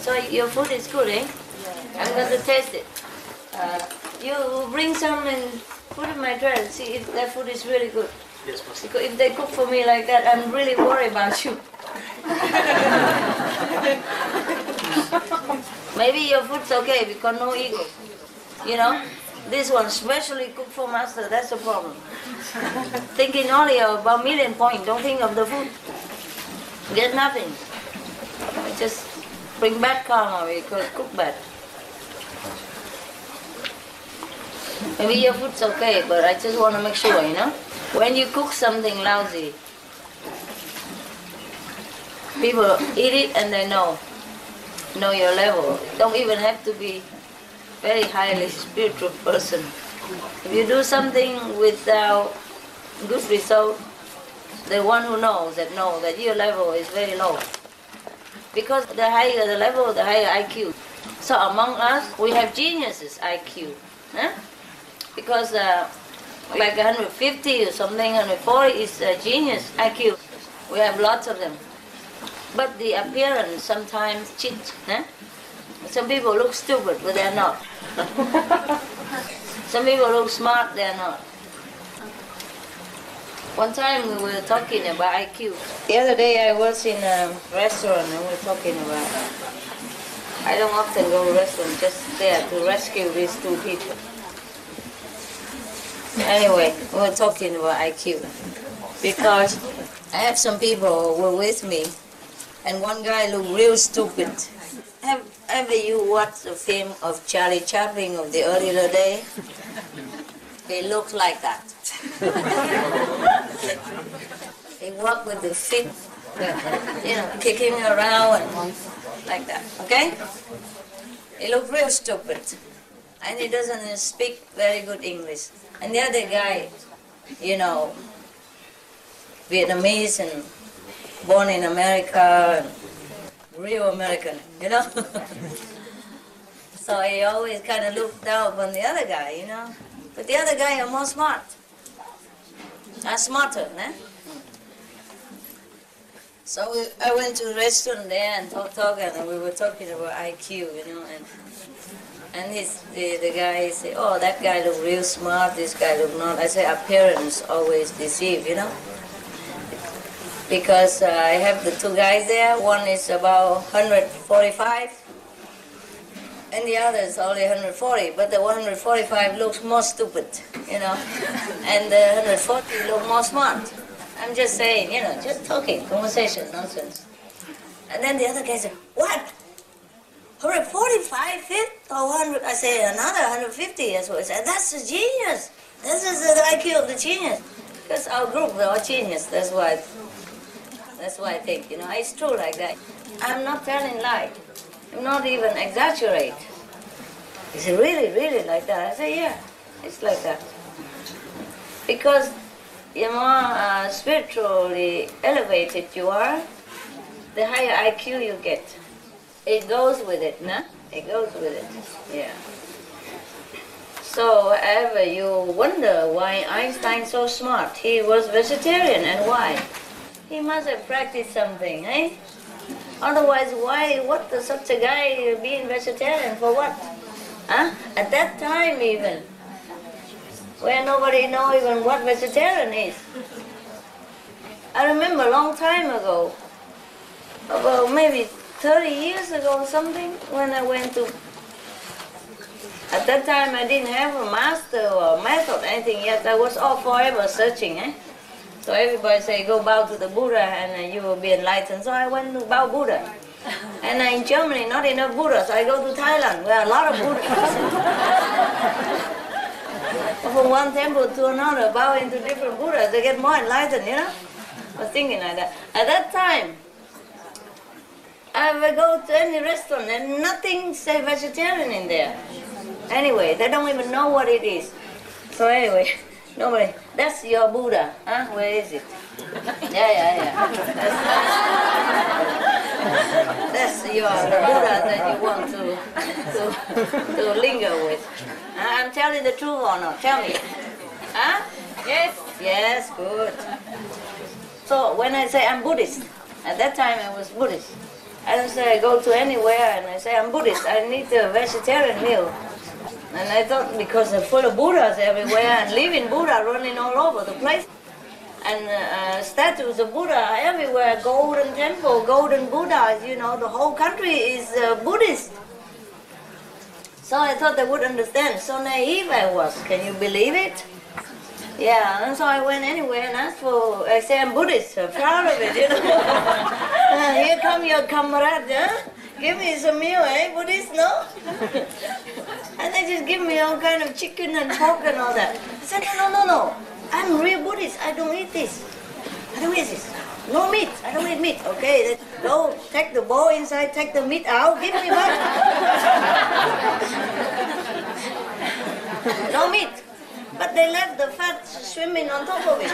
So your food is good, eh? I'm going to taste it. You bring some and put in my tray and see if that food is really good. Yes, boss. Because if they cook for me like that, I'm really worried about you. Maybe your food's okay because no ego. You know? This one specially cooked for master, that's the problem. Thinking only about million point, don't think of the food. Get nothing. Just bring bad karma because cook bad. Maybe your food's okay, but I just want to make sure, you know? When you cook something lousy, people eat it and they know your level. Don't even have to be very highly spiritual person. If you do something without good result, the one who knows that your level is very low. Because the higher the level, the higher IQ. So among us, we have geniuses IQ. Huh? Because like 150 or something, 140 is a genius IQ. We have lots of them. But the appearance sometimes cheats. Huh? Some people look stupid, but they're not. Some people look smart, they're not. One time we were talking about IQ. The other day I was in a restaurant and we were talking about... I don't often go to restaurants, just there to rescue these two people. Anyway, we were talking about IQ. Because I have some people who were with me and one guy looked real stupid. Have you watched the film of Charlie Chaplin of the earlier day? He looked like that. He walked with the feet, you know, kicking around and like that, okay? He looked real stupid. And he doesn't speak very good English. And the other guy, you know, Vietnamese and born in America, and real American, you know? So he always kind of looked down on the other guy, you know? But the other guy is more smart. Smarter, eh? So I went to a restaurant there and talk, and we were talking about IQ, you know, and the guy said, oh, that guy look real smart, this guy look not. I say appearance always deceive, you know? Because I have the two guys there, one is about 145, and the other is only 140, but the 145 looks more stupid, you know, and the 140 look more smart. I'm just saying, you know, just talking, conversation, nonsense. And then the other guy said, what? 145 fit or 100? I say, another 150. That's what I said. That's a genius. This is the IQ of the genius. Because our group, we're all genius. That's why I think, you know, it's true like that. I'm not telling lie. I'm not even exaggerate. Is it really like that? I say, yeah, it's like that. Because the more spiritually elevated you are, the higher IQ you get. It goes with it, no? It goes with it, yeah. So ever you wonder why Einstein's so smart. He was vegetarian, and why? He must have practiced something, eh? Otherwise, what does such a guy being vegetarian for what? Huh? At that time even, where nobody know even what vegetarian is. I remember a long time ago, about maybe 30 years ago or something, when I went to... At that time I didn't have a master or method or anything yet. I was all forever searching, eh? So everybody say, go bow to the Buddha and you will be enlightened. So I went to bow Buddha. And in Germany, not enough Buddhas. So I go to Thailand, where a lot of Buddhas. From one temple to another, bow into different Buddhas, they get more enlightened, you know? I was thinking like that. At that time, I would go to any restaurant and nothing say vegetarian in there. Anyway, they don't even know what it is. So anyway, nobody, that's your Buddha, huh? Where is it? Yeah. That's your Buddha that you want to linger with. I'm telling the truth or not? Tell me. Huh? Yes? Yes, good. So when I say I'm Buddhist, at that time I was Buddhist. I don't say I go to anywhere and I say I'm Buddhist, I need a vegetarian meal. And I thought because they're full of Buddhas everywhere and living Buddha running all over the place. And statues of Buddha everywhere, golden temple, golden Buddhas, you know, the whole country is Buddhist. So I thought they would understand. So naive I was, can you believe it? Yeah, and so I went anywhere and asked for, I say I'm Buddhist, I'm proud of it, you know. Here come your comrade, huh? Give me some meal, eh, Buddhist, no? And they just give me all kind of chicken and pork and all that. I said, no, I'm real Buddhist, I don't eat this. I don't eat this. No meat, I don't eat meat. Okay, go take the bowl inside, take the meat out, give me back. No meat. But they left the fat swimming on top of it.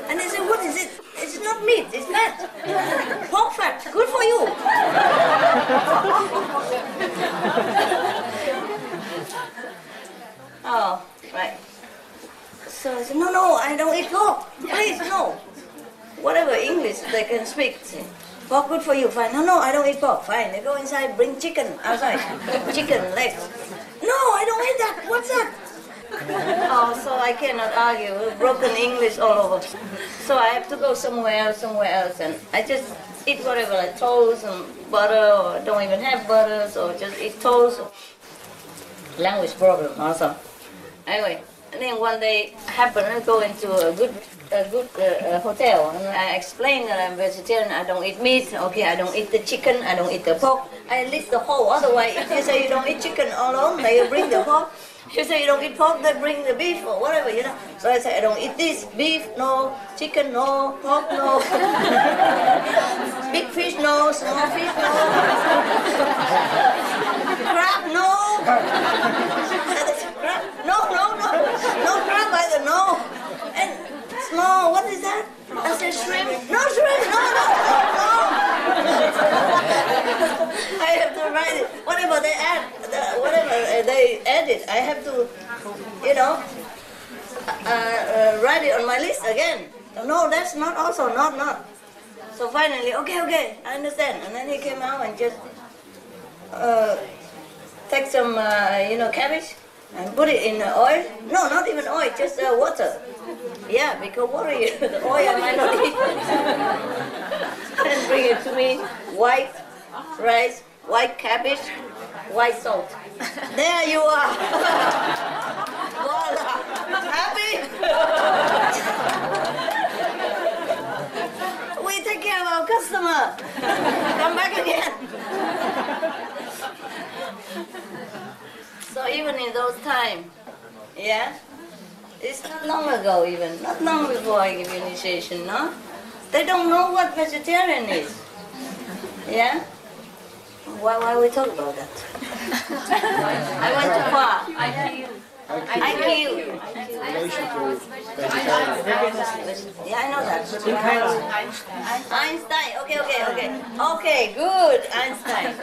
And they said, what is it? It's not meat, it's fat. Pork fat, good for you. Oh, right. So I said, no, I don't eat pork. Please, no. Whatever English they can speak. Pork good for you, fine. No, I don't eat pork. Fine, they go inside, bring chicken outside. Chicken legs. No, I don't eat that. What's that? Oh, so I cannot argue. Broken English all over. So I have to go somewhere else, and I just eat whatever, like toast and butter, or don't even have butter, so just eat toast. Language problem also. Anyway, and then one day I happened to go into a good hotel, and I explained that I'm vegetarian, I don't eat meat, okay, I don't eat the chicken, I don't eat the pork, I list the whole, otherwise if you say you don't eat chicken alone, they bring the pork. If you say you don't eat pork, they bring the beef or whatever, you know. So I say I don't eat this, beef, no, chicken, no, pork, no, big fish, no, small fish, no, crab, no, crab, no crab either, no, and small, what is that? I said shrimp, no shrimp, no. I have to write it, whatever they add, I have to, you know, write it on my list again. No, that's not also, not. So finally, okay, I understand. And then he came out and just take some, you know, cabbage and put it in oil. No, not even oil, just water. Yeah, because water, the oil I might not eat. And bring it to me, white rice, white cabbage, white salt. There you are. Voila. Happy? We take care of our customer. Come back again. So even in those times, yeah, it's not long ago even, not long before I give initiation, no? They don't know what vegetarian is. Yeah? Why we talk about that? I went too far. IQ. Yeah, I know that. Einstein. Okay, good. Einstein.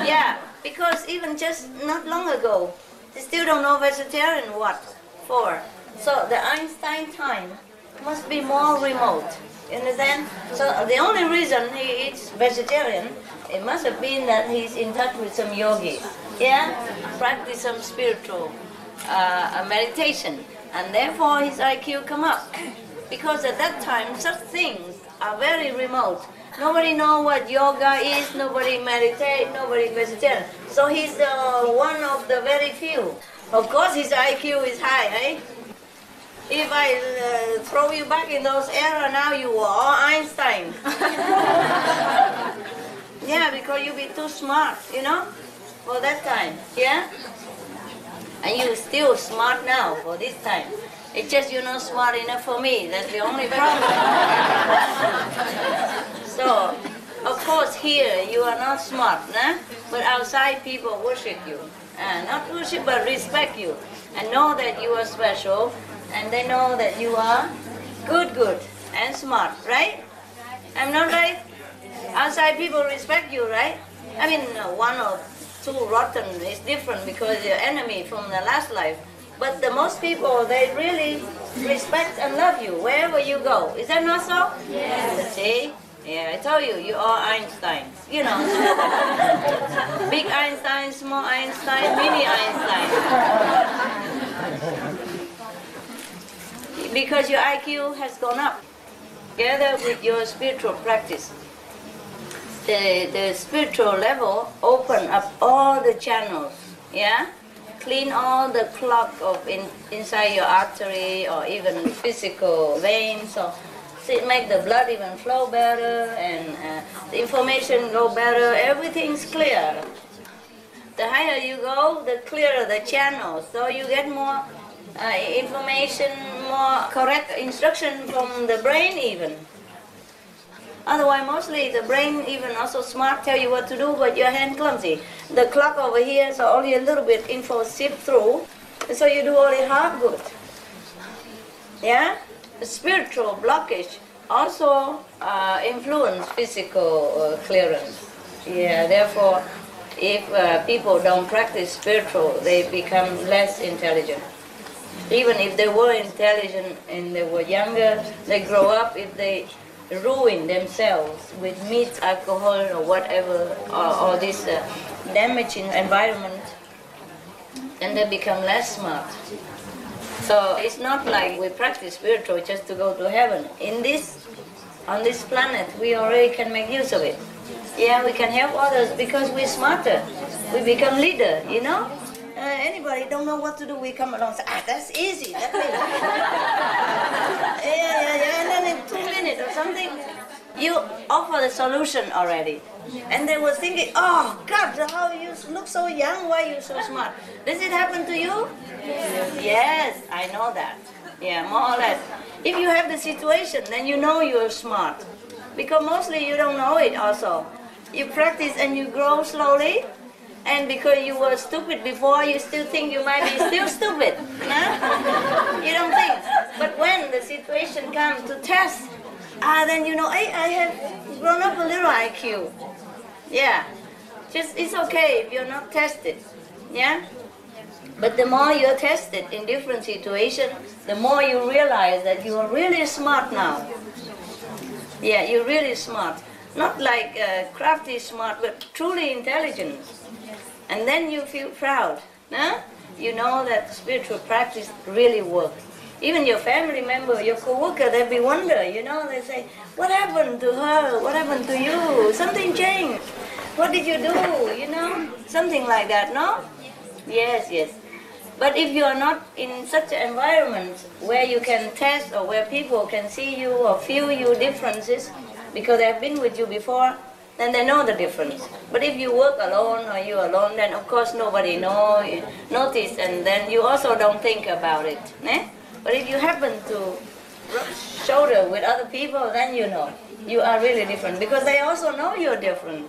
Yeah, because even just not long ago, they still don't know vegetarian what for. So the Einstein time must be more remote. You understand? So the only reason he eats vegetarian, it must have been that he's in touch with some yogi, yeah? Practice some spiritual meditation, and therefore his IQ come up. Because at that time, such things are very remote. Nobody know what yoga is, nobody meditate, nobody vegetarian. So he's one of the very few. Of course his IQ is high, eh? If I throw you back in those eras now, you are all Einstein. Yeah, because you be too smart, you know, for that time, yeah? And you still smart now for this time. It's just you're not smart enough for me, that's the only problem. So, of course here you are not smart, nah? But outside people worship you. Not worship, but respect you. And know that you are special. And they know that you are good and smart, right? I'm not right? Outside people respect you, right? I mean, one or two rotten is different because you're enemy from the last life. But the most people, they really respect and love you wherever you go. Is that not so? Yes. See? Yeah, I told you, you are Einstein. You know, big Einstein, small Einstein, mini Einstein. Because your IQ has gone up together with your spiritual practice. The spiritual level open up all the channels, yeah? Clean all the clog of inside your artery or even physical veins, or make the blood even flow better, and the information go better, everything's clear. The higher you go, the clearer the channels, so you get more information, more correct instruction from the brain even. Otherwise, mostly the brain, even also smart, tell you what to do, but your hand clumsy. The clock over here, so only a little bit info seep through, and so you do only half good. Yeah? The spiritual blockage also influence physical clearance. Yeah, therefore, if people don't practice spiritual, they become less intelligent. Even if they were intelligent and they were younger, they grow up, if they ruin themselves with meat, alcohol, or whatever, or this damaging environment, then they become less smart. So it's not like we practice spiritual just to go to heaven. On this planet, we already can make use of it. Yeah, we can help others because we're smarter. We become leader, you know? Anybody don't know what to do, we come along and say, that's easy, that's easy. Yeah, and then in 2 minutes or something, you offer the solution already. And they were thinking, oh God, how you look so young, why are you so smart? Does it happen to you? Yes, I know that. Yeah, more or less. If you have the situation, then you know you're smart. Because mostly you don't know it also. You practice and you grow slowly. And because you were stupid before, you still think you might be still stupid. Huh? You don't think. But when the situation comes to test, then you know, hey, I have grown up a little IQ. Yeah. Just, it's okay if you're not tested. Yeah? But the more you're tested in different situations, the more you realize that you are really smart now. Yeah, you're really smart. Not like crafty smart, but truly intelligent. And then you feel proud. Huh? You know that spiritual practice really works. Even your family member, your co-worker, they be wonder, you know, they say, what happened to her? What happened to you? Something changed. What did you do? You know, something like that, no? Yes, yes. But if you are not in such an environment where you can test or where people can see you or feel your differences because they have been with you before, then they know the difference. But if you work alone or you're alone, then of course nobody notice, and then you also don't think about it. Eh? But if you happen to rub shoulder with other people, then you know you are really different, because they also know you're different.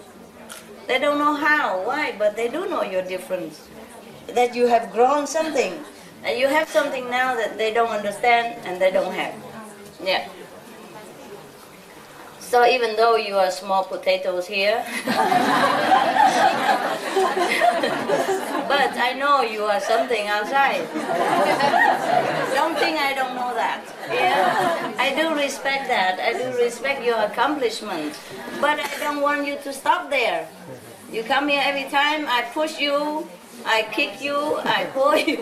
They don't know how, why, but they do know you're different. That you have grown something, and you have something now that they don't understand and they don't have. Yeah. So even though you are small potatoes here, but I know you are something outside. Don't think I don't know that. Yeah? I do respect that. I do respect your accomplishment. But I don't want you to stop there. You come here every time, I push you, I kick you, I pull you,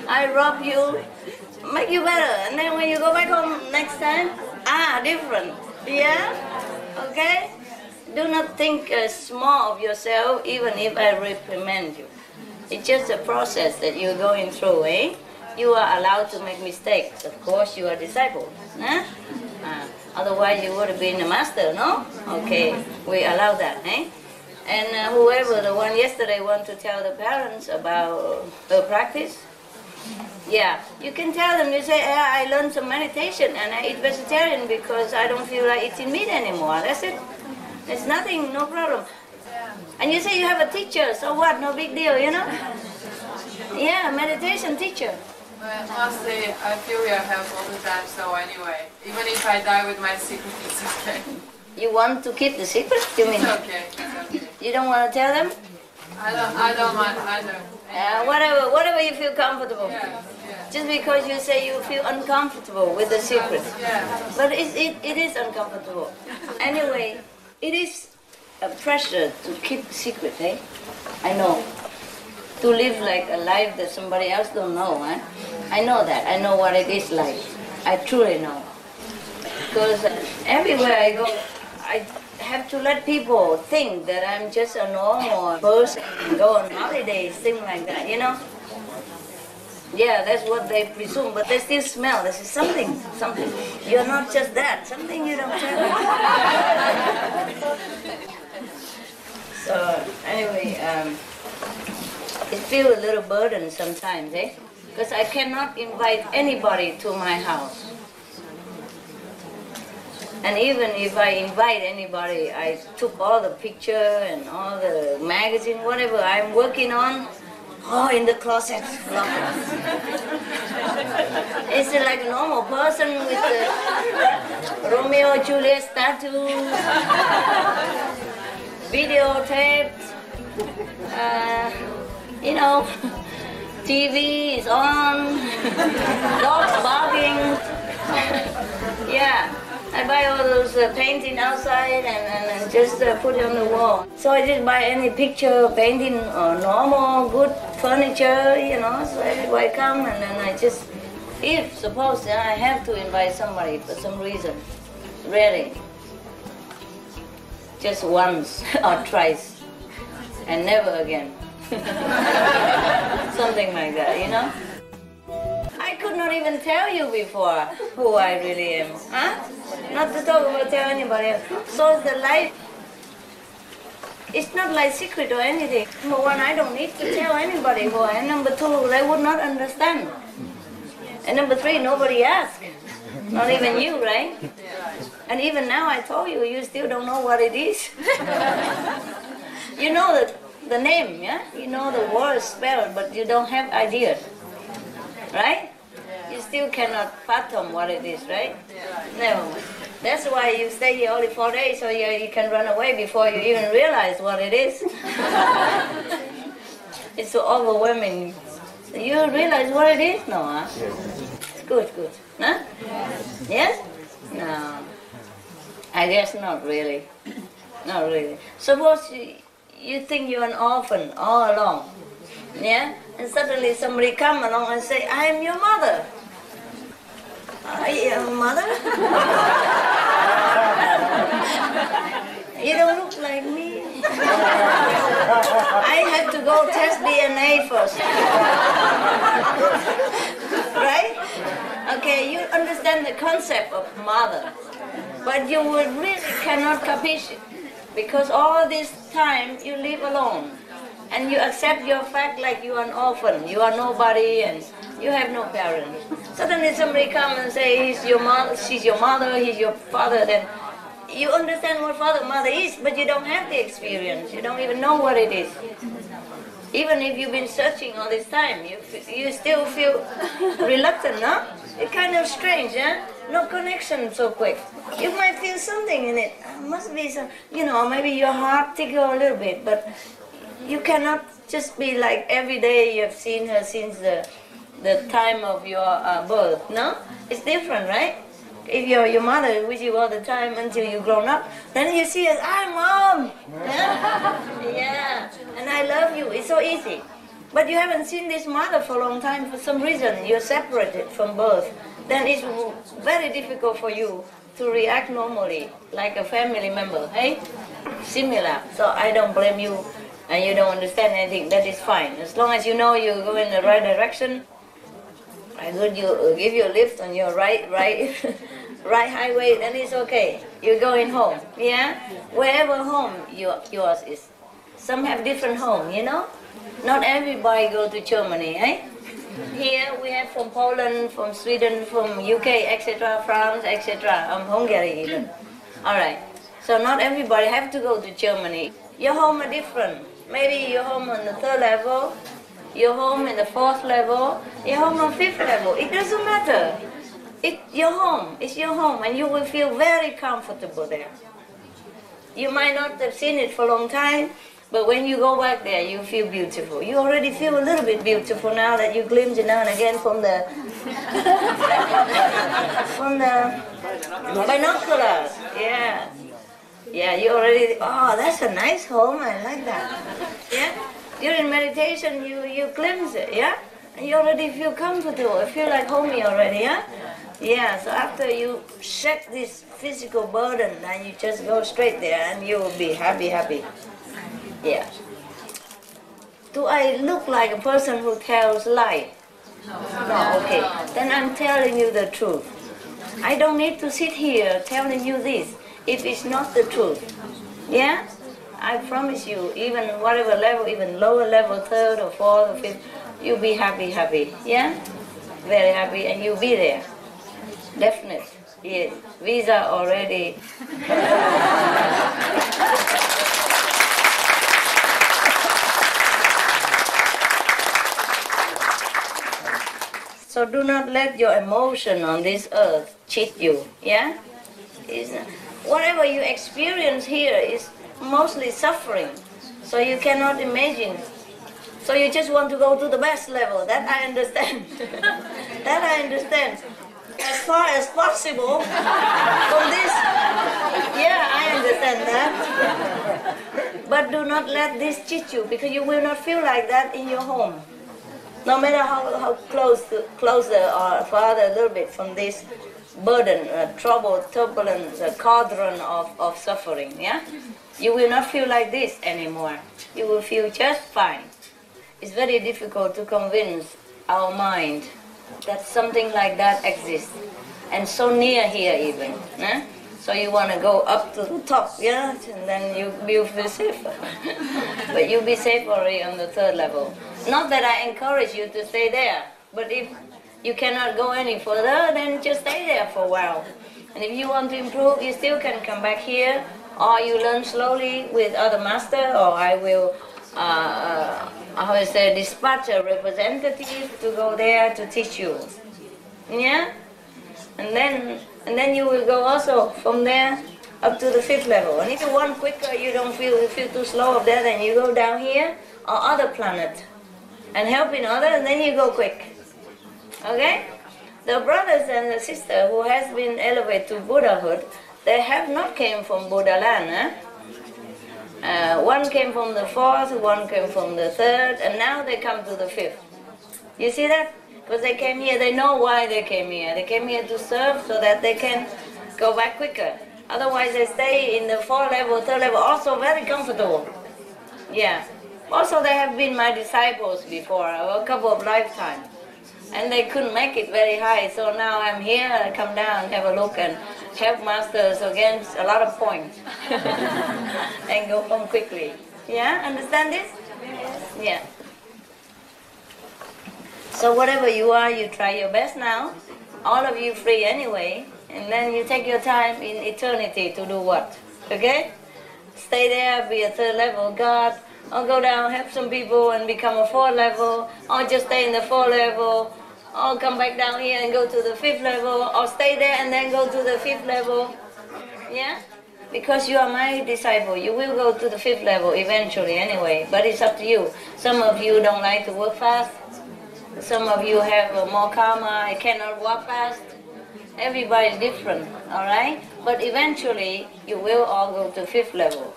I rub you, make you better. And then when you go back home next time, different. Yeah? Okay? Do not think small of yourself, even if I reprimand you. It's just a process that you're going through, eh? You are allowed to make mistakes. Of course, you are disciple. Huh? Otherwise, you would have been a master, no? Okay, we allow that, eh? And whoever, the one yesterday, want to tell the parents about the practice, yeah, you can tell them, you say, I learned some meditation and I eat vegetarian because I don't feel like eating meat anymore. That's it. It's nothing, no problem. And you say you have a teacher, so what? No big deal, you know? Yeah, meditation teacher. But mostly, I feel your help all the time, so anyway, even if I die with my secret, it's okay. You want to keep the secret, you mean? It's okay, it's okay. You don't want to tell them? I don't mind either. Whatever you feel comfortable. Yeah, yeah. Just because you say you feel uncomfortable with the secret. But it is uncomfortable. Anyway, it is a pressure to keep secret, eh? I know. To live like a life that somebody else don't know, eh? I know that. I know what it is like. I truly know. Because everywhere I go, I have to let people think that I'm just a normal person, go on holidays, things like that, you know? Yeah, that's what they presume, but they still smell. This is something. You're not just that, something you don't tell me. So, anyway, it feels a little burden sometimes, eh? Because I cannot invite anybody to my house. And even if I invite anybody, I took all the picture and all the magazine, whatever I'm working on, in the closet. It's like a normal person with the Romeo Juliet statue, videotaped, you know, TV is on, dogs barking. Yeah. I buy all those painting outside and just put it on the wall. So I just buy any picture, painting, or normal, good furniture, you know, so everybody come and then I just, if suppose I have to invite somebody for some reason, really, just once or twice, and never again. Something like that, you know? I could not even tell you before who I really am, huh? Not to talk about tell anybody else. So the life, it's not like secret or anything. Number one, I don't need to tell anybody who I am. Number two, they would not understand. And number three, nobody asked. Not even you, right? And even now I told you, you still don't know what it is. You know the name, yeah? You know the word spelled, but you don't have ideas. Right? You still cannot fathom what it is, right? No. That's why you stay here only 4 days, so you can run away before you even realize what it is. It's so overwhelming. You realize what it is? No, huh? Good. Huh? Yes? No. I guess not really. Not really. Suppose you think you're an orphan all along. Yeah? And suddenly somebody come along and say, I am your mother. I am mother? You don't look like me. I had to go test DNA first. Right? Okay, you understand the concept of mother. But you would really cannot capiche it. Because all this time you live alone. And you accept your fact like you are an orphan, you are nobody, and you have no parents. Suddenly somebody comes and say he's your mother, she's your mother, he's your father, then you understand what father, mother is, but you don't have the experience. You don't even know what it is. Even if you've been searching all this time, you still feel reluctant, no? It's kind of strange, yeah? No connection so quick. You might feel something in it. Must be some, you know, maybe your heart tickle a little bit, but you cannot just be like every day you have seen her since the time of your birth, no? It's different, right? If your mother with you all the time until you grown up, then you see us, hi Mom! Yeah, and I love you, it's so easy. But you haven't seen this mother for a long time, for some reason, you're separated from birth. Then it's very difficult for you to react normally, like a family member, hey? Similar, so I don't blame you. And you don't understand anything, that is fine. As long as you know you go in the right direction, I would you give you a lift on your right highway, then it's okay. You're going home, yeah? Wherever home yours is. Some have different home, you know? Not everybody go to Germany, eh? Here we have from Poland, from Sweden, from UK, etc., France, etc., Hungary even. All right. So not everybody have to go to Germany. Your home are different. Maybe you're home on the 3rd level, you're home in the 4th level, you're home on 5th level. It doesn't matter. It's your home, and you will feel very comfortable there. You might not have seen it for a long time, But when you go back there, you feel beautiful. You already feel a little bit beautiful now that you glimpse it now and again from the from the binoculars. Yeah. Yeah, you already, oh, that's a nice home, I like that. Yeah? During meditation, you glimpse it, yeah? And you already feel comfortable, you feel like homey already, yeah? Yeah, so after you shed this physical burden, then you just go straight there and you will be happy, happy. Yeah. Do I look like a person who tells lie? No, okay. Then I'm telling you the truth. I don't need to sit here telling you this if it's not the truth. Yeah? I promise you, even whatever level, even lower level, third or fourth or fifth, you'll be happy, happy. Yeah? Very happy, and you'll be there. Definitely. Yes. Visa already. So do not let your emotion on this earth cheat you. Yeah? Whatever you experience here is mostly suffering. So you cannot imagine. So you just want to go to the best level. That I understand. That I understand. As far as possible from this. Yeah, I understand that. But do not let this cheat you, because you will not feel like that in your home. No matter how closer or farther a little bit from this burden, trouble, turbulence, cauldron of suffering, yeah? You will not feel like this anymore. You will feel just fine. It's very difficult to convince our mind that something like that exists. And so near here even. Eh? So you want to go up to the top, yeah? And then you'll feel safer. But you'll be safe already on the third level. Not that I encourage you to stay there, but if you cannot go any further, then just stay there for a while. And if you want to improve, you still can come back here, or you learn slowly with other master, or I will, dispatch a representative to go there to teach you. Yeah? And then you will go also from there up to the fifth level. And if you want quicker, you feel too slow up there, then you go down here or other planet and helping others, and then you go quick. Okay? The brothers and the sister who has been elevated to Buddhahood, they have not came from Buddha land. One came from the fourth, one came from the third, and now they come to the fifth. You see that? Because they came here, they know why they came here. They came here to serve so that they can go back quicker. Otherwise they stay in the fourth level, third level, also very comfortable. Yeah. Also they have been my disciples before, a couple of lifetimes. And they couldn't make it very high, so now I'm here, I come down, have a look and help masters against a lot of points. And go home quickly. Yeah, understand this? Yeah. So whatever you are, you try your best now. All of you free anyway. And then you take your time in eternity to do what? Okay? Stay there, be a third level God, or go down, help some people and become a fourth level, or just stay in the fourth level, or come back down here and go to the fifth level, or stay there and then go to the fifth level. Yeah? Because you are my disciple, you will go to the fifth level eventually anyway, but it's up to you. Some of you don't like to work fast. Some of you have more karma, I cannot walk fast. Everybody is different, alright? But eventually, you will all go to fifth level.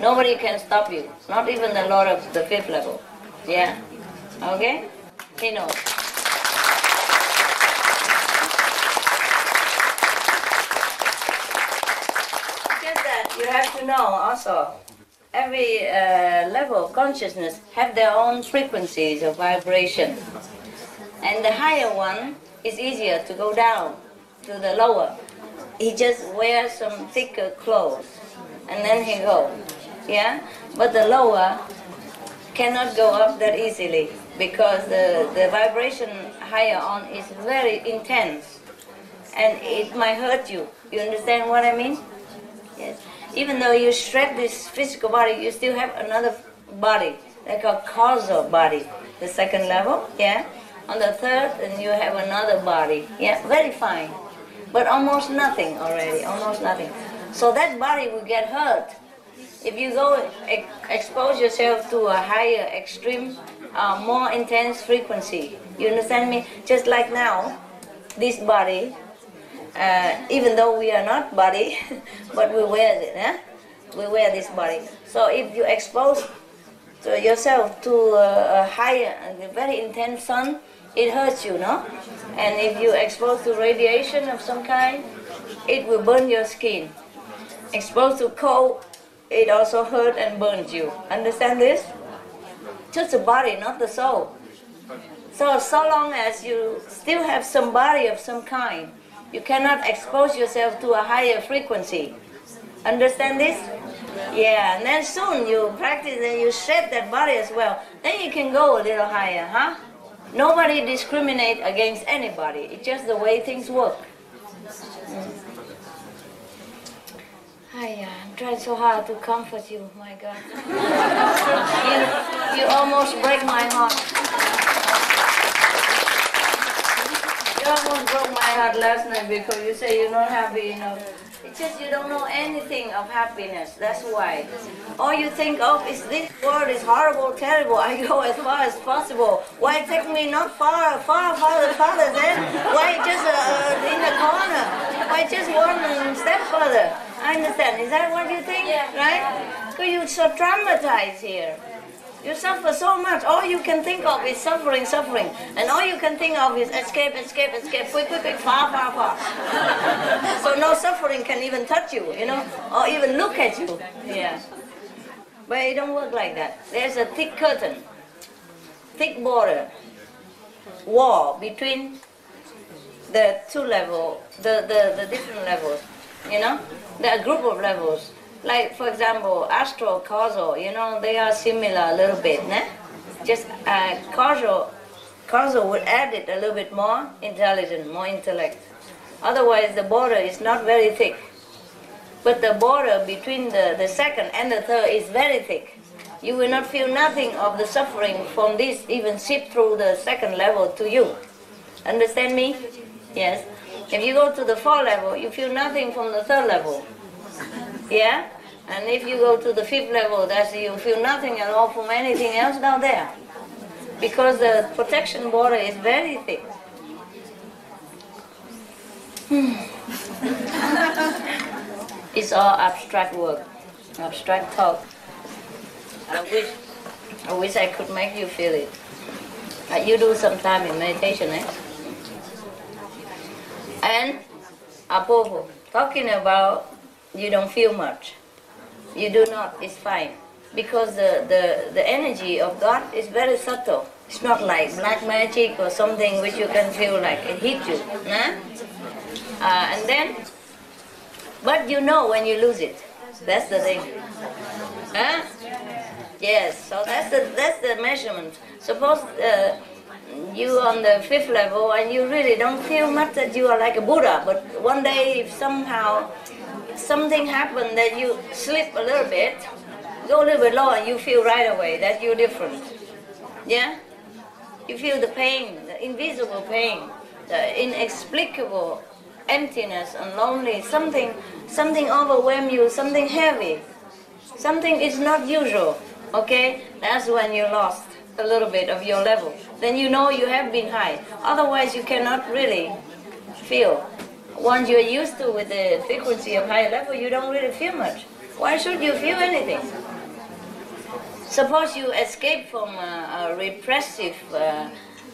Nobody can stop you, not even the Lord of the fifth level. Yeah? Okay? He knows. Just that you have to know also, every level of consciousness have their own frequencies of vibration. And the higher one is easier to go down to the lower. He just wears some thicker clothes and then he goes. Yeah? But the lower cannot go up that easily because the vibration higher on is very intense and it might hurt you. You understand what I mean? Yes. Even though you shred this physical body, you still have another body, like a causal body, the second level, yeah? On the third, and you have another body, yeah? Very fine, but almost nothing already, almost nothing. So that body will get hurt If you go expose yourself to a higher, extreme, more intense frequency, you understand me? Just like now, this body, even though we are not body, but we wear it, eh? We wear this body. So if you expose yourself to a higher, very intense sun, it hurts you, no? And if you expose to radiation of some kind, it will burn your skin. Exposed to cold, it also hurt and burns you. Understand this? Just the body, not the soul. So long as you still have some body of some kind, you cannot expose yourself to a higher frequency. Understand this? Yeah, and then soon you practice and you shed that body as well. Then you can go a little higher, huh? Nobody discriminates against anybody. It's just the way things work. I'm trying so hard to comfort you, my God. You almost break my heart. You almost broke my heart last night because you say you're not happy enough. It's just you don't know anything of happiness, that's why. All you think of is this world is horrible, terrible, I go as far as possible. Why take me not farther then? Why just in the corner? Why just one step further? I understand, is that what you think, right? Because you're so traumatized here. You suffer so much, all you can think of is suffering, suffering. And all you can think of is escape, escape, escape, quick, quick, quick, far, far, far. So no suffering can even touch you, you know, or even look at you. Yeah. But it don't work like that. There's a thick curtain, thick border, wall between the two levels, the different levels, you know? There are a group of levels. Like, for example, astral, causal, you know, they are similar a little bit, né? Just causal would add it a little bit more intelligent, more intellect. Otherwise, the border is not very thick. But the border between the second and the third is very thick. You will not feel nothing of the suffering from this even seep through the second level to you. Understand me? Yes. If you go to the fourth level, you feel nothing from the third level. Yeah? And if you go to the fifth level, that's you feel nothing at all from anything else down there. Because the protection border is very thick. It's all abstract work, abstract talk. I wish I could make you feel it. You do some time in meditation, eh? And Apopo, talking about you don't feel much. You do not, it's fine. Because the energy of God is very subtle. It's not like black magic or something which you can feel like it hits you. Nah? And then, but you know when you lose it. That's the thing. Huh? Yes, so that's the measurement. Suppose you on the fifth level and you really don't feel much that you are like a Buddha, but one day if somehow something happened that you slip a little bit, go a little bit lower, you feel right away that you're different. Yeah? You feel the pain, the invisible pain, the inexplicable emptiness and lonely, something overwhelms you, something heavy. Something is not usual, okay? That's when you lost a little bit of your level. Then you know you have been high. Otherwise you cannot really feel. Once you're used to with the frequency of high level, you don't really feel much. Why should you feel anything? Suppose you escape from a repressive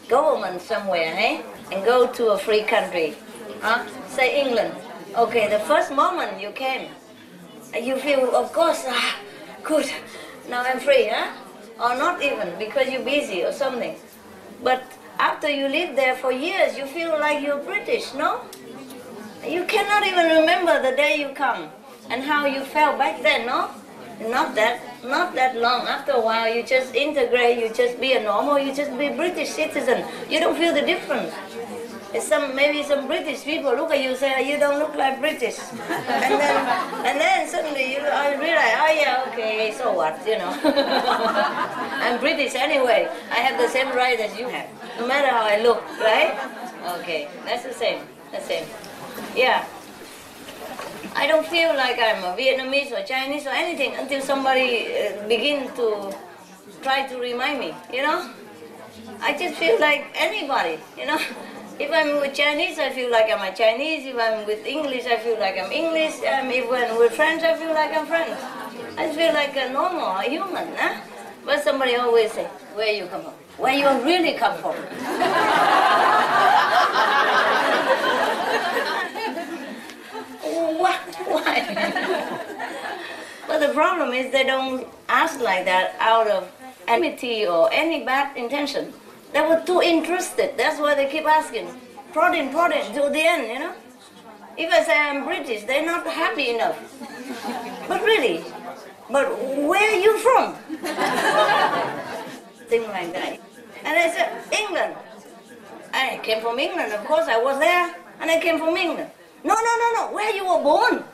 government somewhere, eh? And go to a free country. Say England. Okay, the first moment you came, you feel, of course, good, now I'm free, huh? Or not even, because you're busy or something. But after you live there for years, you feel like you're British, no? You cannot even remember the day you come and how you felt back then, no? Not that long. After a while, you just integrate, you just be a normal, you just be a British citizen. You don't feel the difference. Maybe some British people look at you and say, you don't look like British. And then suddenly you realize, oh yeah, okay, so what, you know. I'm British anyway. I have the same right as you have, no matter how I look, right? Okay, that's the same, the same. Yeah. I don't feel like I'm a Vietnamese or Chinese or anything until somebody begin to try to remind me, you know? I just feel like anybody, you know? If I'm with Chinese, I feel like I'm a Chinese. If I'm with English, I feel like I'm English. If I'm with French, I feel like I'm French. I feel like a normal, a human, huh? But somebody always say, where you come from? Where you really come from? What? Why? But the problem is they don't ask like that out of enmity or any bad intention. They were too interested. That's why they keep asking. Prodding, till the end, you know? If I say I'm British, they're not happy enough. But really, but where are you from? Things like that. And I said, England. I came from England, of course, I was there, and I came from England. No, where you were born.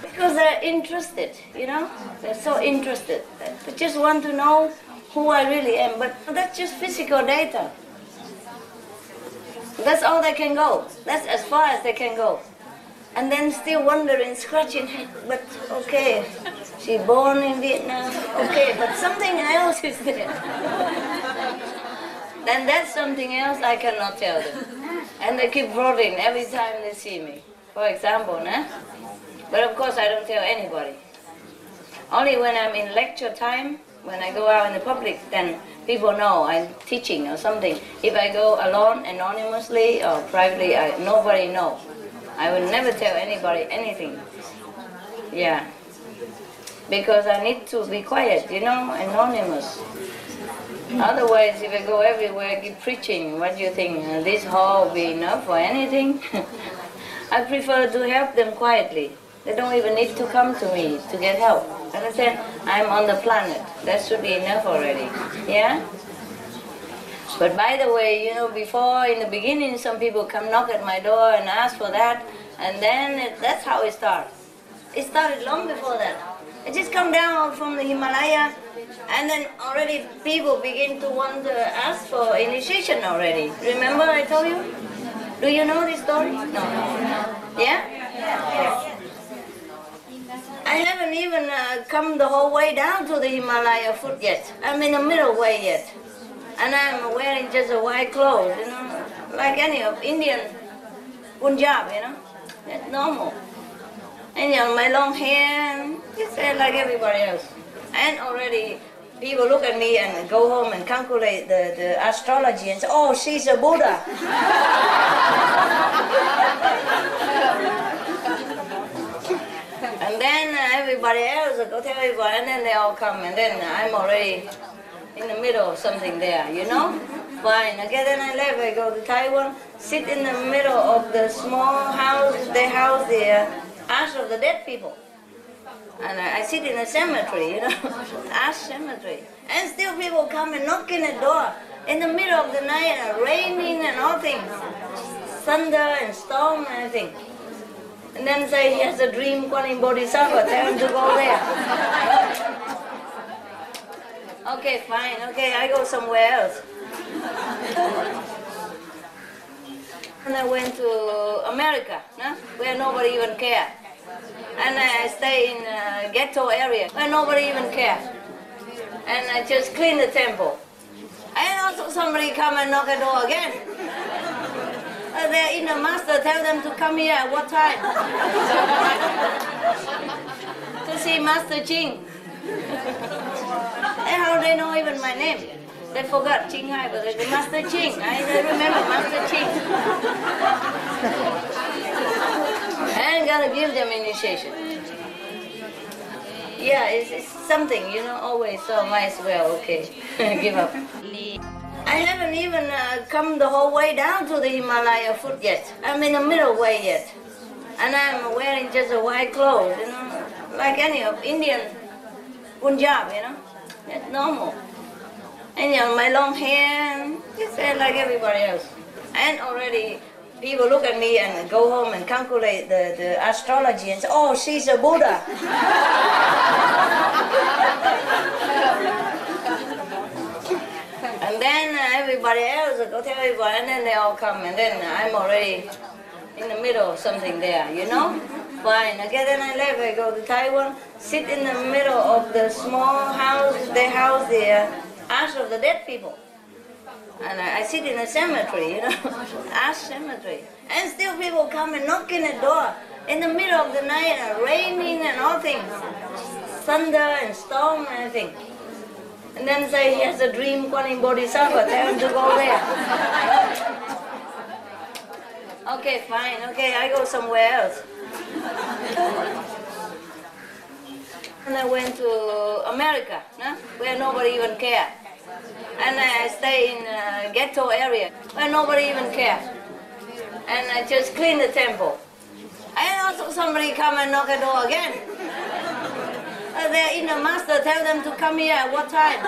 Because they're interested, you know? They're so interested. They just want to know who I really am, but that's just physical data. That's all they can go. That's as far as they can go. And then still wondering, scratching head, but okay, she born in Vietnam, okay, but something else is there. Then that's something else I cannot tell them. And they keep prodding every time they see me. For example, nah? But of course I don't tell anybody. Only when I'm in lecture time, when I go out in the public, then people know I'm teaching or something. If I go alone, anonymously or privately, nobody knows. I will never tell anybody anything. Yeah. Because I need to be quiet, you know, anonymous. Otherwise, if I go everywhere, keep preaching, what do you think? This hall will be enough for anything? I prefer to help them quietly. They don't even need to come to me to get help. Understand? I'm on the planet. That should be enough already. Yeah? But by the way, you know, before, in the beginning, some people come knock at my door and ask for that, and then that's how it starts. It started long before that. I just come down from the Himalaya, and then already people begin to want to ask for initiation already. Remember I told you? Do you know this story? No. Yeah? Yes. I haven't even come the whole way down to the Himalaya foot yet. I'm in the middle way yet. And I'm wearing just a white clothes, you know, like any of Indian Punjab, you know. That's normal. And you know, my long hair, just like everybody else. And already people look at me and go home and calculate the astrology and say, oh, she's a Buddha. And then everybody else will go tell everybody, and then they all come, and then I'm already in the middle of something there, you know? Fine. Okay, then I left, I go to Taiwan, sit in the middle of the small house, they house the ash of the dead people. And I sit in a cemetery, you know, ash cemetery. And still people come and knocking at the door in the middle of the night, and raining and all things. Thunder and storm and everything. And then say he has a dream, Kuan Yin Bodhisattva, tell him to go there. Okay, fine, okay, I go somewhere else. And I went to America, no? Where nobody even cared. And I stay in a ghetto area where nobody even cares. And I just clean the temple. And also somebody come and knock at the door again. They're in the master, tell them to come here at what time? To see Master Ching. And how they know even my name? They forgot Ching Hai, but they say Master Ching. I remember Master Ching. And gotta give them initiation. Yeah, it's something, you know, always, so might as well, okay, give up. I haven't even come the whole way down to the Himalaya foot yet. I'm in the middle way yet. And I'm wearing just a white clothes, you know, like any of Indian Punjab, you know. That's normal. And you know, my long hair, just like everybody else. And already people look at me and go home and calculate the astrology and say, oh, she's a Buddha. And then everybody else will go tell everybody, and then they all come, and then I'm already in the middle of something there, you know? Fine. Okay, then I left. I go to Taiwan, sit in the middle of the small house. They house the ash of the dead people. And I sit in a cemetery, you know, ash cemetery. And still people come and knock in the door in the middle of the night, and raining and all things. Thunder and storm and everything. And then say he has a dream, Kuan Bodhisattva, tell him to go there. Okay, fine, okay, I go somewhere else. And I went to America, no? Where nobody even cared. And I stay in a ghetto area where nobody even cared. And I just clean the temple. And also somebody come and knock at the door again. They're in the master, tell them to come here at what time?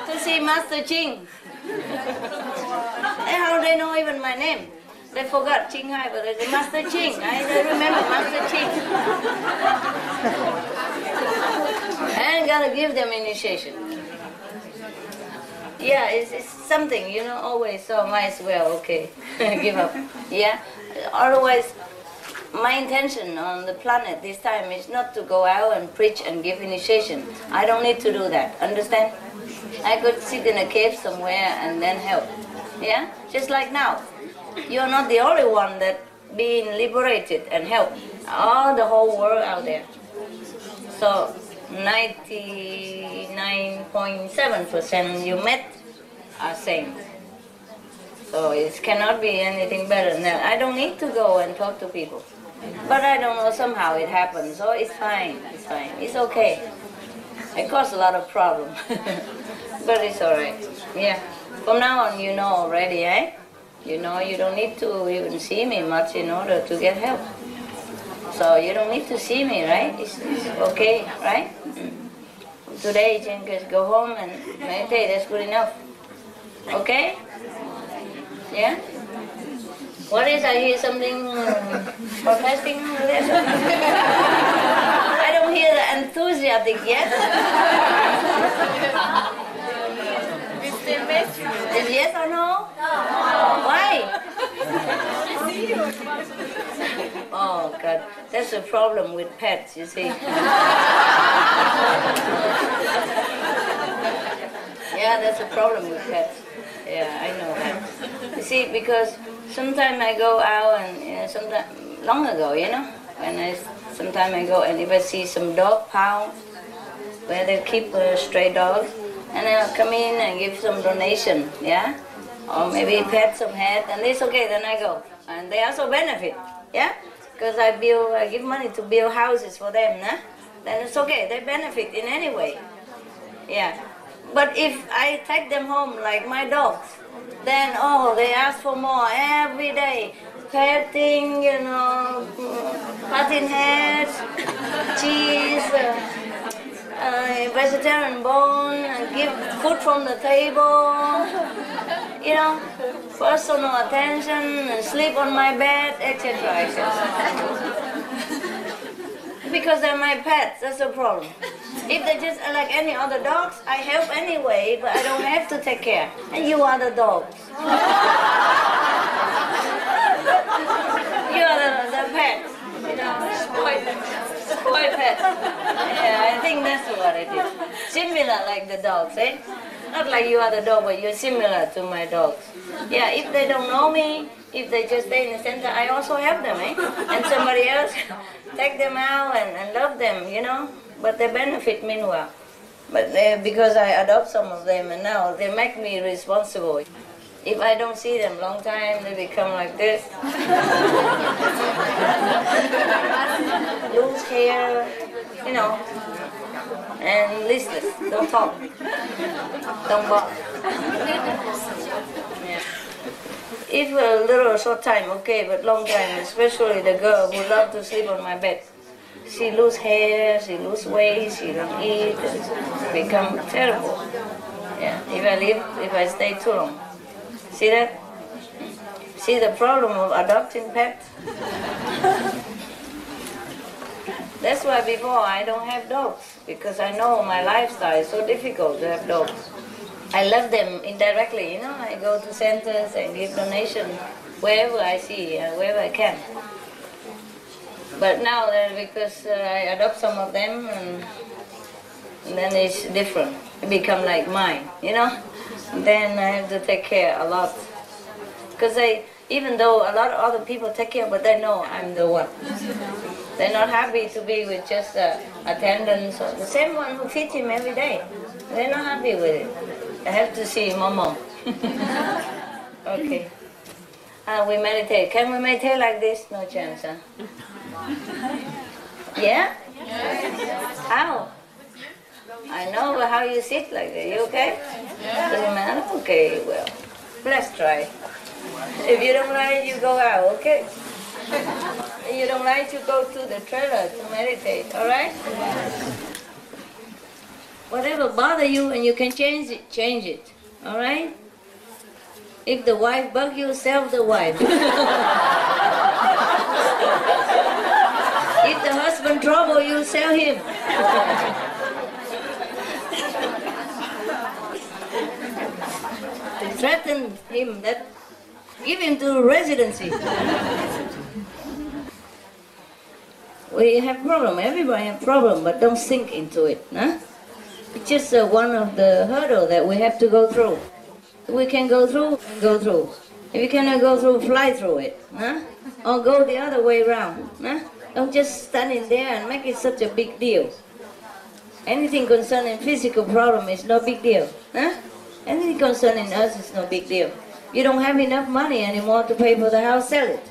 To see Master Ching. And how they know even my name? They forgot Ching Hai, but they say Master Ching. I remember Master Ching. And gotta give them initiation. Yeah, it's something, you know, always, so might as well, okay, give up. Yeah, otherwise, my intention on the planet this time is not to go out and preach and give initiation. I don't need to do that, understand? I could sit in a cave somewhere and then help. Yeah, just like now. You're not the only one that being liberated and help. All the whole world out there. So 99.7% you met are same. So it cannot be anything better than that. I don't need to go and talk to people. But I don't know, somehow it happens. So it's fine, it's fine. It's okay. It caused a lot of problems. But it's alright. Yeah. From now on you know already, eh? You know you don't need to even see me much in order to get help. So you don't need to see me, right? It's okay, right? Today you can just go home and meditate, that's good enough. Okay? Yeah? What is, I hear something protesting over there? I don't hear the enthusiastic yet. Is yes or no? Why? Oh God, that's the problem with pets, you see. Yeah, that's a problem with pets. Yeah, I know that. You see, because sometimes I go out and sometime long ago, you know, sometimes I go and if I see some dog pound where they keep stray dogs, and I'll come in and give some donation, yeah, or maybe pet some head, and it's okay. Then I go, and they also benefit, yeah, because I give money to build houses for them, nah? Then it's okay. They benefit in any way, yeah. But if I take them home like my dogs, then they ask for more every day. Petting, you know, cutting heads, cheese, vegetarian bone, give food from the table, you know, personal attention, sleep on my bed, etc. Because they're my pets, that's the problem. If they just are like any other dogs, I help anyway, but I don't have to take care. And you are the dogs. You are the pets. You know, spoiled pets. Yeah, I think that's what it is. Similar like the dogs, eh? Not like you are the dog, but you're similar to my dogs. Yeah, if they don't know me, if they just stay in the center, I also help them, eh? And somebody else take them out and love them, you know? But they benefit meanwhile. But because I adopt some of them and now they make me responsible. If I don't see them long time, they become like this. Lose hair, you know, and listless, don't talk, don't bark. Yeah. If a little short time, okay, but long time, especially the girl who loves to sleep on my bed. She lose hair, she lose weight, she don't eat, and become terrible. Yeah, if I stay too long. See that? See the problem of adopting pets? That's why before I don't have dogs, because I know my lifestyle is so difficult to have dogs. I love them indirectly, you know. I go to centers and give donation wherever I see, wherever I can. But now, because I adopt some of them, and then it's different. It become like mine, you know. Then I have to take care a lot. Because even though a lot of other people take care, but they know I'm the one. They're not happy to be with just attendants or the same one who feeds him every day. They're not happy with it. I have to see Momo. Okay. We meditate. Can we meditate like this? No chance, huh? Yeah? How? I know, but how you sit like that? You okay? Doesn't matter? Okay, well, let's try. If you don't like, you go out, okay? If you don't like, you go to the trailer to meditate, alright? Whatever bother you and you can change it, alright? If the wife bug you, sell the wife. If the husband trouble you, sell him. Threaten him, that give him to residency. We have problem, everybody have problem, but don't sink into it, huh? It's just one of the hurdles that we have to go through. If we can go through, go through. If you cannot go through, fly through it, huh? Or go the other way around, huh? Don't just stand in there and make it such a big deal. Anything concerning physical problem is no big deal, huh? Anything concerning us is no big deal. You don't have enough money anymore to pay for the house, sell it.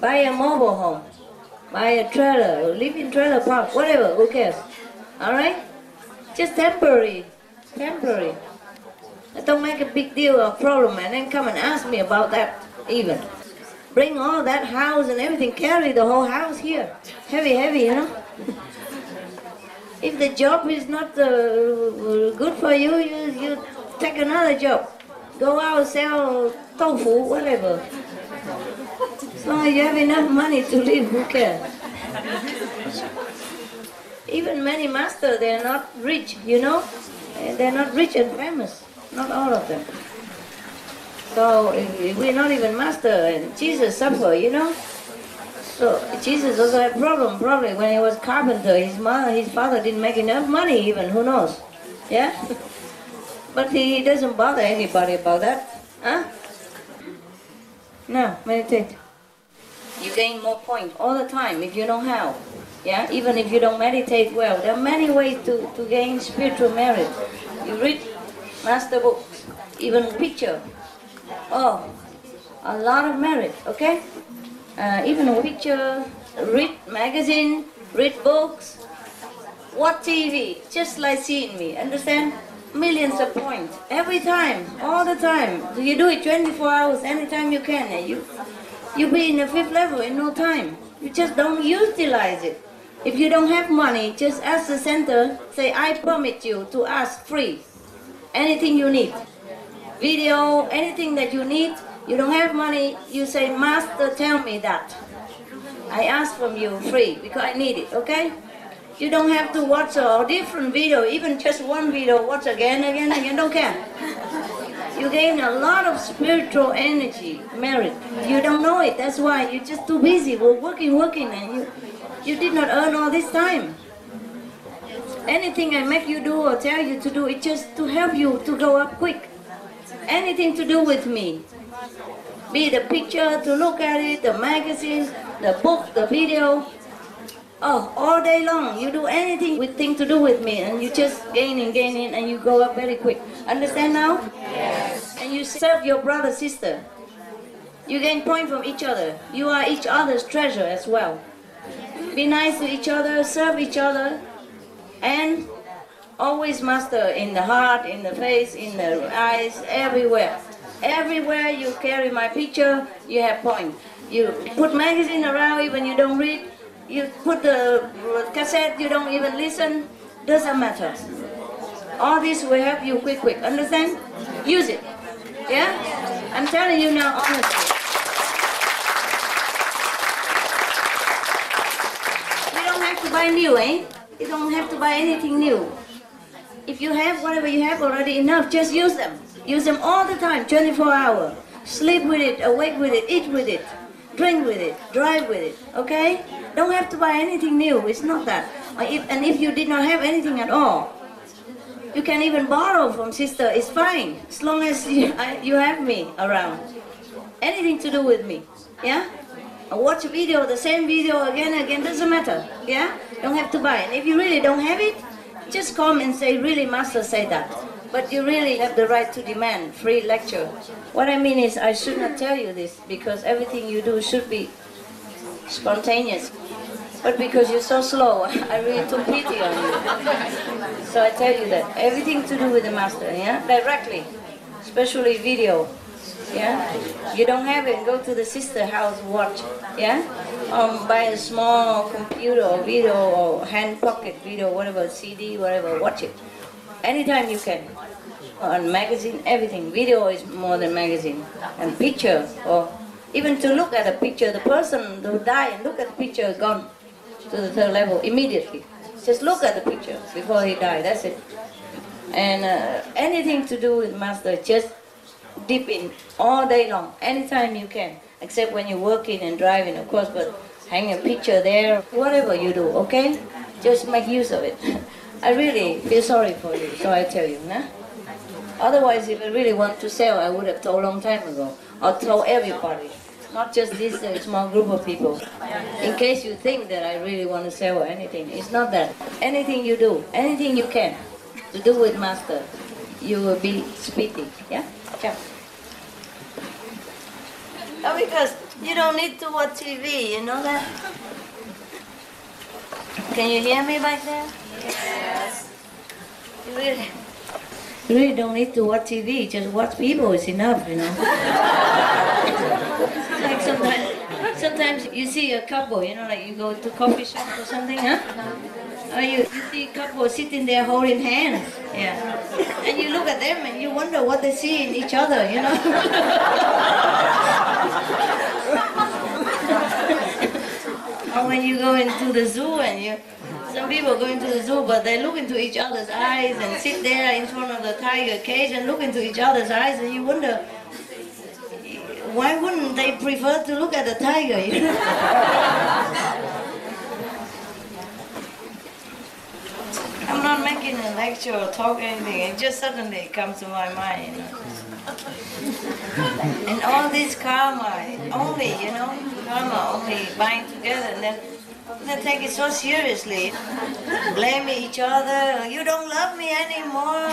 Buy a mobile home. Buy a trailer, live in trailer park, whatever, who cares? Alright? Just temporary. Temporary. Don't make a big deal of problem and then come and ask me about that even. Bring all that house and everything, carry the whole house here. Heavy, heavy, you know? If the job is not good for you, you take another job. Go out, sell tofu, whatever. As long as you have enough money to live, who cares? Even many masters, they're not rich, you know? They're not rich and famous. Not all of them. So we're not even master, and Jesus suffered, you know? So Jesus also had problem, probably when he was carpenter, his father didn't make enough money even, who knows? Yeah? But he doesn't bother anybody about that. Huh? Now, meditate. You gain more points all the time if you know how. Yeah? Even if you don't meditate well, there are many ways to gain spiritual merit. You read master books, even picture. Oh, a lot of merit, okay? Even a picture, read magazine, read books, watch TV, just like seeing me, understand? Millions of points, every time, all the time. You do it 24 hours, anytime you can. You be in the 5th level in no time. You just don't utilize it. If you don't have money, just ask the center, say, I permit you to ask free. Anything you need. Video, anything that you need. You don't have money, you say, Master, tell me that. I ask from you free, because I need it, okay? You don't have to watch a different video, even just one video, watch again, don't care. You gain a lot of spiritual energy, merit. You don't know it, that's why you're just too busy, working, and you did not earn all this time. Anything I make you do or tell you to do, it's just to help you to go up quick. Anything to do with me. Be the picture, to look at it, the magazine, the book, the video. Oh, all day long, you do anything with thing to do with me, and you just gaining, and you go up very quick. Understand now? Yes. And you serve your brother, sister. You gain point from each other. You are each other's treasure as well. Be nice to each other, serve each other, and always master in the heart, in the face, in the eyes, everywhere. Everywhere you carry my picture, you have point. You put magazine around even you don't read. You put the cassette, you don't even listen. Doesn't matter. All this will help you quick. Understand? Use it. Yeah? I'm telling you now honestly. You don't have to buy new, eh? You don't have to buy anything new. If you have whatever you have already enough, just use them. Use them all the time, 24 hours. Sleep with it, awake with it, eat with it, drink with it, drive with it, okay? Don't have to buy anything new, it's not that. And if you did not have anything at all, you can even borrow from sister, it's fine, as long as you have me around. Anything to do with me, yeah? Or watch a video, the same video again and again, doesn't matter, yeah? Don't have to buy. And if you really don't have it, just come and say, really, Master said that. But you really have the right to demand free lecture. What I mean is, I should not tell you this, because everything you do should be spontaneous. But because you're so slow, I really took pity on you. So I tell you that. Everything to do with the Master, yeah? Directly. Especially video, yeah? You don't have it, go to the sister house, watch, yeah? Buy a small computer or video or hand pocket video, whatever, CD, whatever, watch it. Anytime you can. On magazine, everything. Video is more than magazine. And picture, or even to look at a picture, the person who died and look at the picture, gone to the third level immediately. Just look at the picture before he died, that's it. And anything to do with Master, just dip in all day long, anytime you can. Except when you're working and driving, of course, but hang a picture there, whatever you do, okay? Just make use of it. I really feel sorry for you, so I tell you, nah? Otherwise, if I really want to sell, I would have told a long time ago. Or told everybody, not just this small group of people. In case you think that I really want to sell or anything, it's not that. Anything you do, anything you can to do with Master, you will be speaking, yeah? Ciao. Oh, because you don't need to watch TV, you know that? Can you hear me back there? Yes. You really don't need to watch TV, just watch people is enough, you know. Like sometimes you see a couple, you know, like you go to coffee shop or something, huh? Or you see a couple sitting there holding hands, yeah. And you look at them and you wonder what they see in each other, you know. Or when you go into the zoo and some people go into the zoo, but they look into each other's eyes and sit there in front of the tiger cage and look into each other's eyes, and you wonder, why wouldn't they prefer to look at the tiger, you know? I'm not making a lecture or talk anything, it just suddenly comes to my mind, you know. And all this karma, only, you know, karma only bind together, and then they take it so seriously. Blame each other, you don't love me anymore.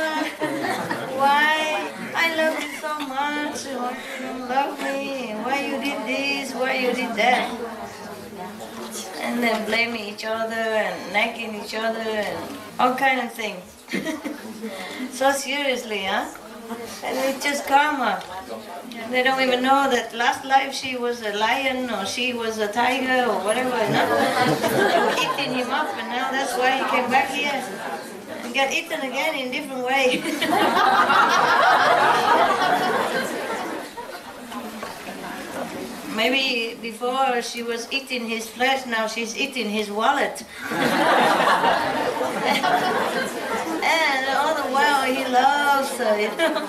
Why? I love you so much. Why you don't love me? Why you did this? Why you did that? And then blaming each other and nagging each other and all kind of things. So seriously, huh? And it's just karma. They don't even know that last life she was a lion or she was a tiger or whatever. No? They were eating him up, and now that's why he came back here and got eaten again in different way. Maybe before she was eating his flesh, now she's eating his wallet. And all the while he loves her, you know.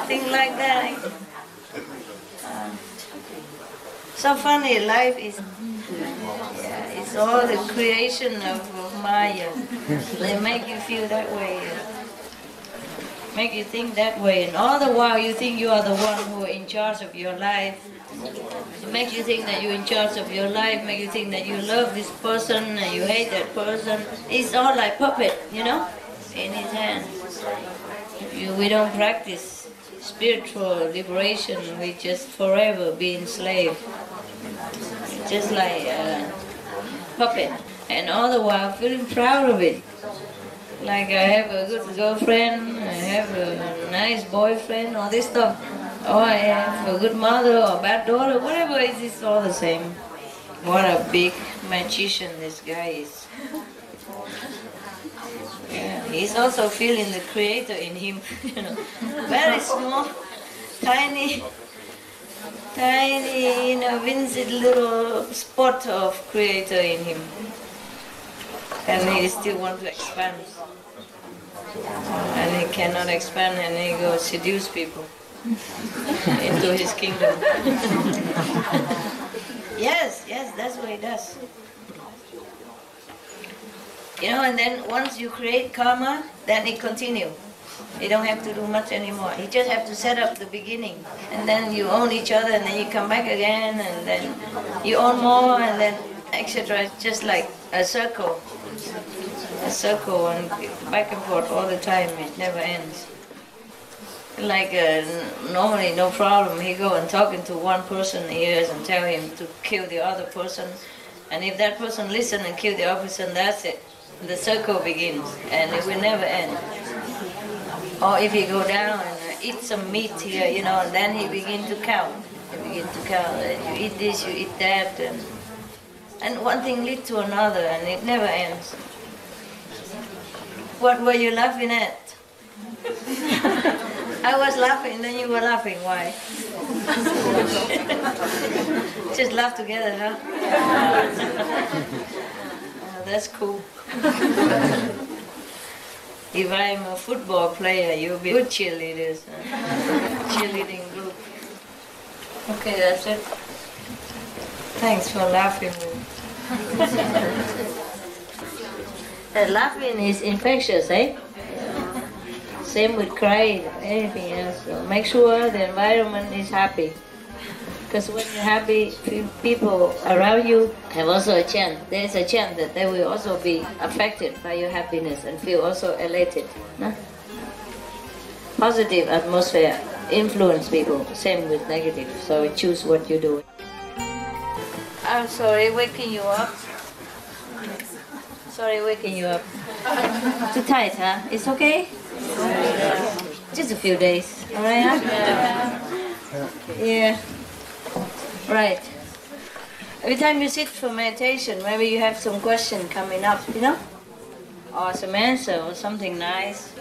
Things like that. So funny, life is, it's all the creation of Maya. They make you feel that way. Make you think that way, and all the while you think you are the one who is in charge of your life. It makes you think that you're in charge of your life, make you think that you love this person and you hate that person. It's all like puppet, you know, in his hand. We don't practice spiritual liberation, we just forever be enslaved. Just like a puppet, and all the while feeling proud of it. Like I have a good girlfriend, I have a nice boyfriend, all this stuff. Or I have a good mother or bad daughter, whatever it is, it's all the same. What a big magician this guy is. Yeah, he's also feeling the creator in him, you know. Very small, tiny, you know, vincent little spot of creator in him. And he still wants to expand. and he cannot expand, and he goes seduce people into his kingdom. Yes, that's what he does. You know, and then once you create karma, then it continues. You don't have to do much anymore. You just have to set up the beginning, and then you own each other, and then you come back again, and then you own more, and then etc. It's just like a circle, and back and forth all the time. It never ends. Like normally, no problem. He go and talking to one person, he hears and tell him to kill the other person, and if that person listen and kill the other person, that's it. The circle begins, and it will never end. Or if you go down and eat some meat here, you know, and then he begin to count. You eat this, you eat that, and one thing leads to another, and it never ends. What were you laughing at? I was laughing, then you were laughing. Why? Just laugh together, huh? Oh, that's cool. If I'm a football player, you'll be good cheerleaders. Cheerleading group. Okay, that's it. Thanks for laughing with me. Laughing is infectious, eh? Same with crying, anything else. So make sure the environment is happy. Because when you're happy, people around you have also a chance. There is a chance that they will also be affected by your happiness and feel also elated. No? Positive atmosphere influence people, same with negative. So choose what you do. I'm sorry waking you up. Sorry waking you up. Too tight, huh? It's okay? Just a few days. Alright, huh? Yeah. Right. Every time you sit for meditation, maybe you have some question coming up, you know? Or some answer or something nice.